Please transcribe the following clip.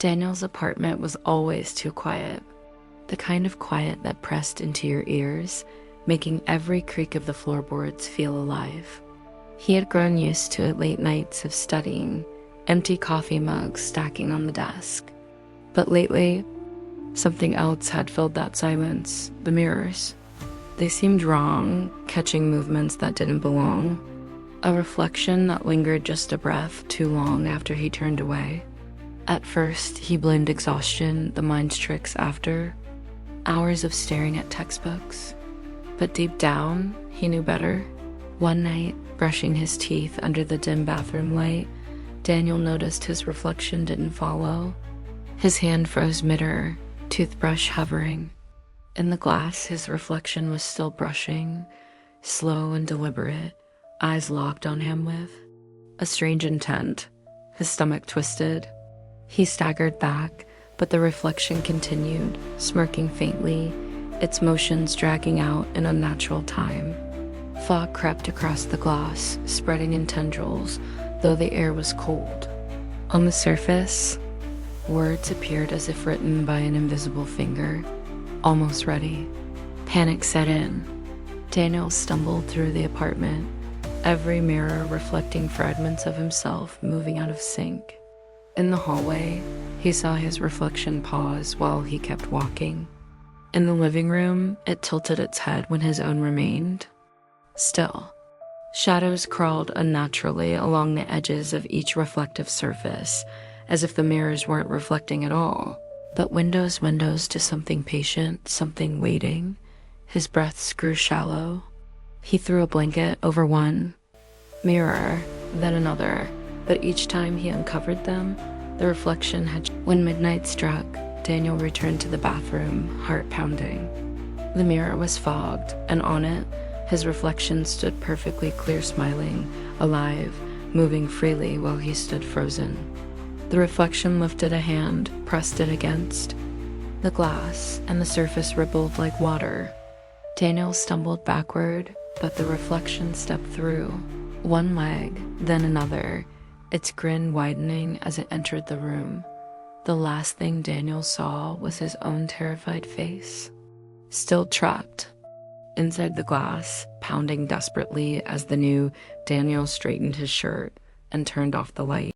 Daniel's apartment was always too quiet, the kind of quiet that pressed into your ears, making every creak of the floorboards feel alive. He had grown used to late nights of studying, empty coffee mugs stacking on the desk. But lately, something else had filled that silence: the mirrors. They seemed wrong, catching movements that didn't belong, a reflection that lingered just a breath too long after he turned away. At first, he blamed exhaustion, the mind's tricks after hours of staring at textbooks. But deep down, he knew better. One night, brushing his teeth under the dim bathroom light, Daniel noticed his reflection didn't follow. His hand froze midair, toothbrush hovering. In the glass, his reflection was still brushing, slow and deliberate, eyes locked on him with a strange intent. His stomach twisted. He staggered back, but the reflection continued, smirking faintly, its motions dragging out in unnatural time. Fog crept across the glass, spreading in tendrils, though the air was cold. On the surface, words appeared as if written by an invisible finger, almost ready. Panic set in. Daniel stumbled through the apartment, every mirror reflecting fragments of himself moving out of sync. In the hallway, he saw his reflection pause while he kept walking. In the living room, it tilted its head when his own remained still. Shadows crawled unnaturally along the edges of each reflective surface, as if the mirrors weren't reflecting at all, but windows to something patient, something waiting. His breaths grew shallow. He threw a blanket over one mirror, then another, but each time he uncovered them, the reflection had... When midnight struck, Daniel returned to the bathroom, heart pounding. The mirror was fogged, and on it, his reflection stood perfectly clear, smiling, alive, moving freely while he stood frozen. The reflection lifted a hand, pressed it against the glass, and the surface rippled like water. Daniel stumbled backward, but the reflection stepped through. One leg, then another, its grin widening as it entered the room. The last thing Daniel saw was his own terrified face, still trapped inside the glass, pounding desperately as the new Daniel straightened his shirt and turned off the light.